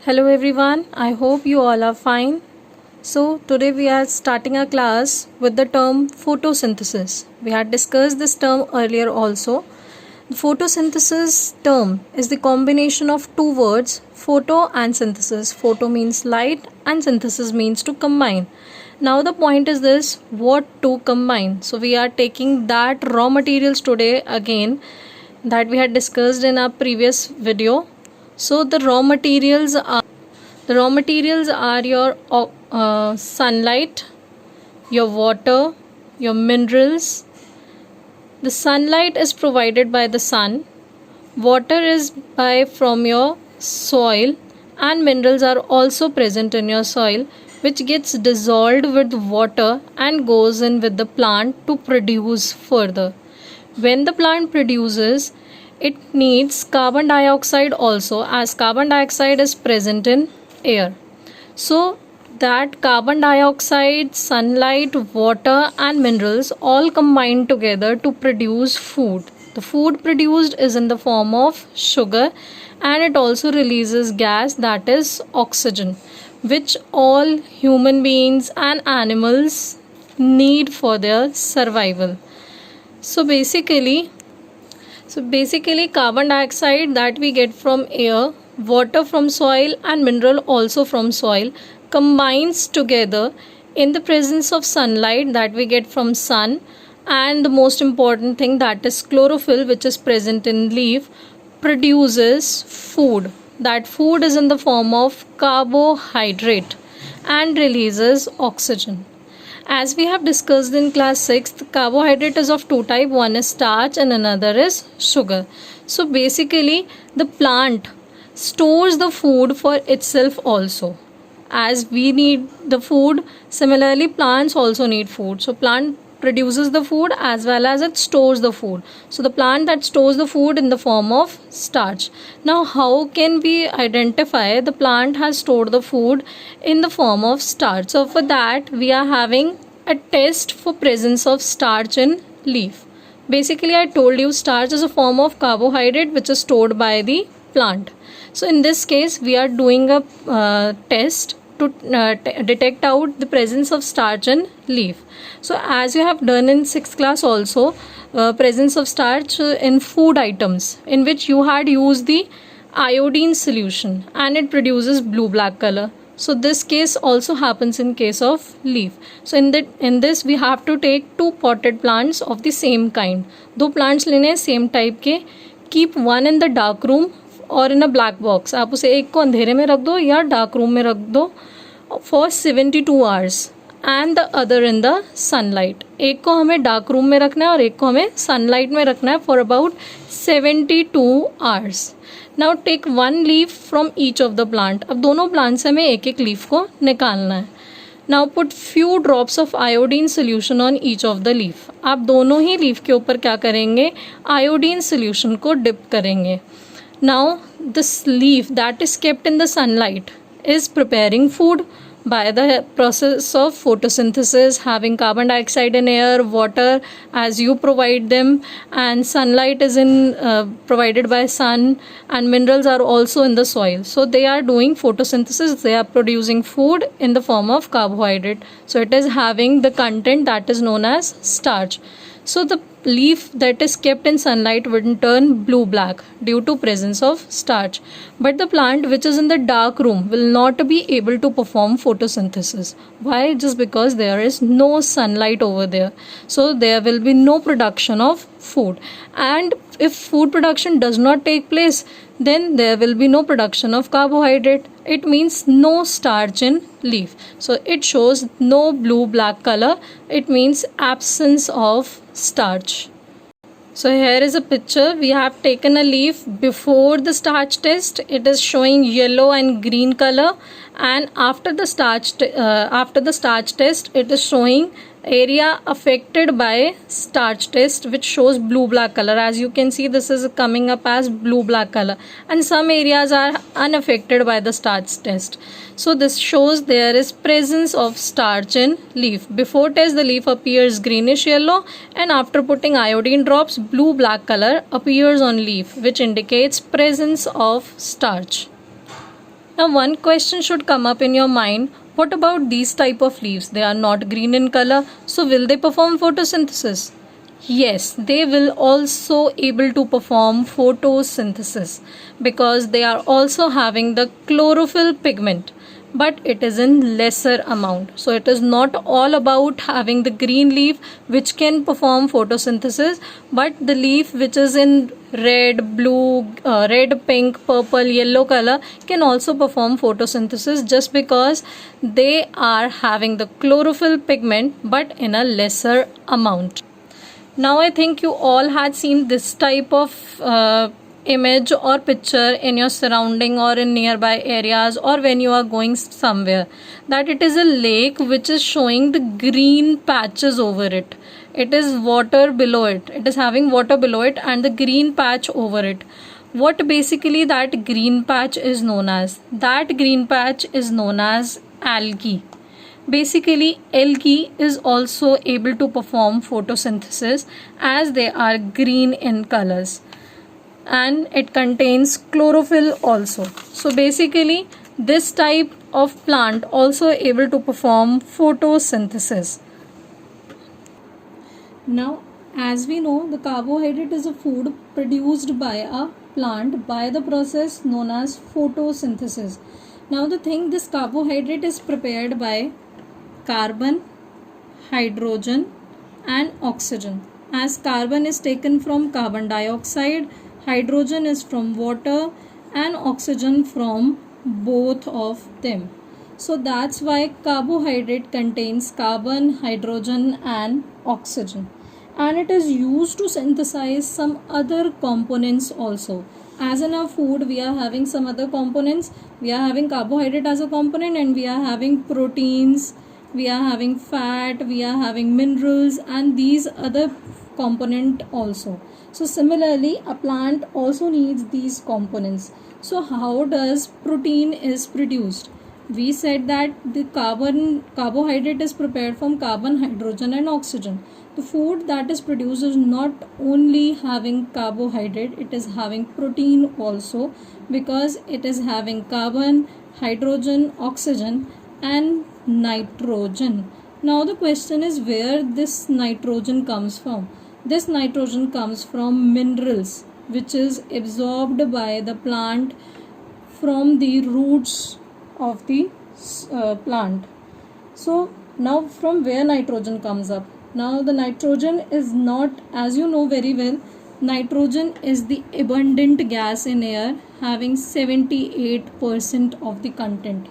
Hello everyone, I hope you all are fine. So, today we are starting our class with the term photosynthesis. We had discussed this term earlier also. The photosynthesis term is the combination of two words, photo and synthesis. Photo means light and synthesis means to combine. Now the point is this, what to combine. So we are taking that raw materials today again that we had discussed in our previous video. So the raw materials are your sunlight, your water, your minerals. The sunlight is provided by the sun, water is from your soil, and minerals are also present in your soil, which gets dissolved with water and goes in with the plant to produce further. When the plant produces, it needs carbon dioxide also, as carbon dioxide is present in air. So that carbon dioxide, sunlight, water and minerals all combine together to produce food. The food produced is in the form of sugar, and it also releases gas, that is oxygen, which all human beings and animals need for their survival. So basically carbon dioxide that we get from air, water from soil and mineral also from soil combines together in the presence of sunlight that we get from sun, and the most important thing, that is chlorophyll, which is present in leaf, produces food. That food is in the form of carbohydrate and releases oxygen. As we have discussed in class 6th, carbohydrate is of two types. One is starch and another is sugar. So basically the plant stores the food for itself also. As we need the food, similarly plants also need food. So plant produces the food as well as it stores the food. So the plant that stores the food in the form of starch. Now how can we identify the plant has stored the food in the form of starch? So for that we are having a test for presence of starch in leaf. Basically I told you starch is a form of carbohydrate which is stored by the plant. So in this case we are doing a test to detect out the presence of starch in leaf. So as you have done in 6th class also, presence of starch in food items, in which you had used the iodine solution and it produces blue black color. So this case also happens in case of leaf. So in this we have to take two potted plants of the same kind. दो plants लेने same type के, keep one in the dark room और इन अ black box. आप उसे एक को अंधेरे में रख दो या डार्क रूम में रख दो for 72 hours and the other in the sunlight. एक को हमें डार्क रूम में रखना है और एक को हमें सनलाइट में रखना है for about 72 hours. Now take one leaf from each of the plant. अब दोनों प्लांट से हमें एक एक लीफ को निकालना है. Now put few drops of iodine solution on each of the leaf. आप दोनों ही लीफ के ऊपर क्या करेंगे, आयोडीन सोल्यूशन को डिप करेंगे. Now this leaf that is kept in the sunlight is preparing food by the process of photosynthesis, having carbon dioxide in air, water as you provide them, and sunlight is provided by sun, and minerals are also in the soil. So they are doing photosynthesis, they are producing food in the form of carbohydrate. So it is having the content that is known as starch. So the leaf that is kept in sunlight will turn blue black due to presence of starch, but the plant which is in the dark room will not be able to perform photosynthesis. Why? Just because there is no sunlight over there, so there will be no production of food, and if food production does not take place, then there will be no production of carbohydrate. It means no starch in leaf. So it shows no blue black color. It means absence of starch. So here is a picture. We have taken a leaf before the starch test. It is showing yellow and green color, and after the starch test, it is showing area affected by starch test, which shows blue black color. As you can see, this is coming up as blue black color, and some areas are unaffected by the starch test. So this shows there is presence of starch in leaf. Before test the leaf appears greenish yellow, and after putting iodine drops, blue black color appears on leaf, which indicates presence of starch. Now one question should come up in your mind, what about these type of leaves? They are not green in color, so will they perform photosynthesis? Yes, they will also able to perform photosynthesis because they are also having the chlorophyll pigment, but it is in lesser amount. So it is not all about having the green leaf which can perform photosynthesis, but the leaf which is in red, blue, red, pink, purple, yellow color can also perform photosynthesis just because they are having the chlorophyll pigment but in a lesser amount. Now I think you all had seen this type of image or picture in your surrounding or in nearby areas or when you are going somewhere, that it is a lake which is showing the green patches over it. It is water below it. It is having water below it and the green patch over it. What basically that green patch is known as? That green patch is known as algae. Basically, algae is also able to perform photosynthesis as they are green in colors and it contains chlorophyll also. So basically, this type of plant also able to perform photosynthesis. Now, as we know, the carbohydrate is a food produced by a plant by the process known as photosynthesis. Now, the thing, this carbohydrate is prepared by carbon, hydrogen and oxygen. As carbon is taken from carbon dioxide, hydrogen is from water and oxygen from both of them. So that's why carbohydrate contains carbon, hydrogen and oxygen, and it is used to synthesize some other components also. As in our food, we are having some other components. We are having carbohydrate as a component and we are having proteins, we are having fat, we are having minerals and these other component also. So similarly, a plant also needs these components. So how does protein is produced? We said that the carbohydrate is prepared from carbon, hydrogen and oxygen. The food that is produced is not only having carbohydrate, it is having protein also because it is having carbon, hydrogen, oxygen and nitrogen. Now the question is where this nitrogen comes from. This nitrogen comes from minerals which is absorbed by the plant from the roots of the plant. So now from where nitrogen comes up? Now the nitrogen is not, as you know very well, nitrogen is the abundant gas in air having 78% of the content.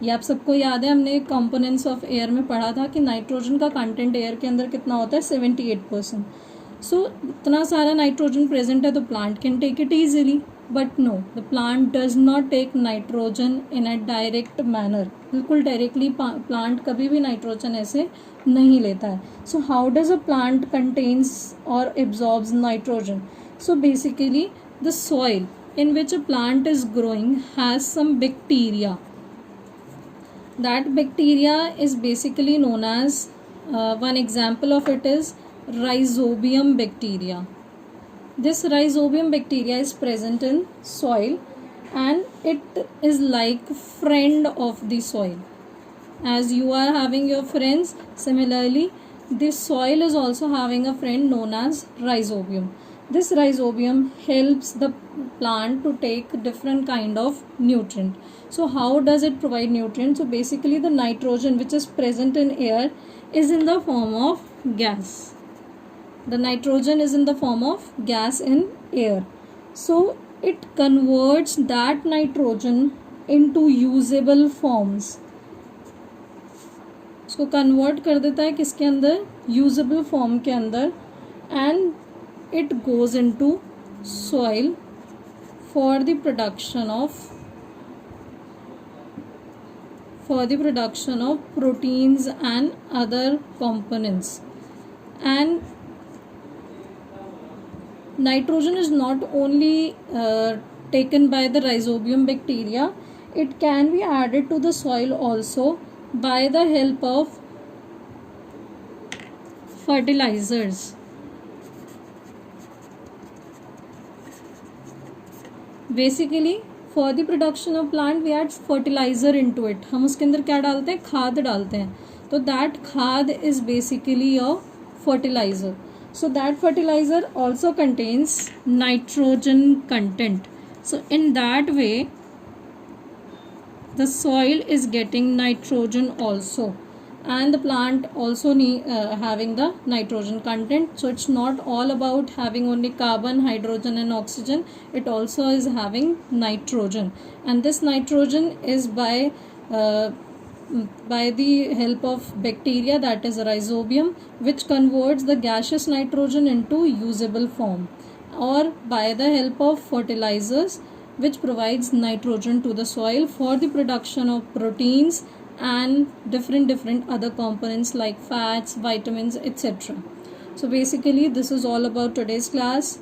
ये आप सबको याद है, हमने components of air में पढ़ा था कि नाइट्रोजन का कंटेंट एयर के अंदर कितना होता है 78%. सो इतना सारा नाइट्रोजन प्रेजेंट है तो plant can take it easily, but no, the plant does not take nitrogen in a direct manner. बिल्कुल डायरेक्टली प्लांट कभी भी नाइट्रोजन ऐसे नहीं लेता है. So how does a plant contains और absorbs nitrogen? So basically the soil in which a plant is growing has some bacteria. That bacteria is basically known as, one example of it is rhizobium bacteria. This rhizobium bacteria is present in soil and it is like friend of the soil. As you are having your friends, similarly this soil is also having a friend known as rhizobium. This rhizobium helps the plant to take different kind of nutrient. So how does it provide nutrients? So basically the nitrogen which is present in air is in the form of gas. The nitrogen is in the form of gas in air. So it converts that nitrogen into usable forms. इसको convert कर देता है किसके अंदर? Usable form के अंदर, and it goes into soil for the production of proteins and other components. And nitrogen is not only taken by the rhizobium bacteria, it can be added to the soil also by the help of fertilizers. Basically for the production of plant we add fertilizer into it. हम उसके अंदर क्या डालते हैं? खाद डालते हैं. तो दैट खाद is basically a fertilizer. So that fertilizer also contains nitrogen content. So in that way the soil is getting nitrogen also, and the plant also having the nitrogen content. So it's not all about having only carbon, hydrogen and oxygen. It also is having nitrogen, and this nitrogen is by the help of bacteria, that is rhizobium, which converts the gaseous nitrogen into usable form, or by the help of fertilizers which provides nitrogen to the soil for the production of proteins and different other components like fats, vitamins, etc. So basically this is all about today's class.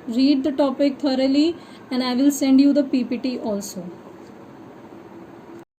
Read the topic thoroughly and I will send you the PPT also.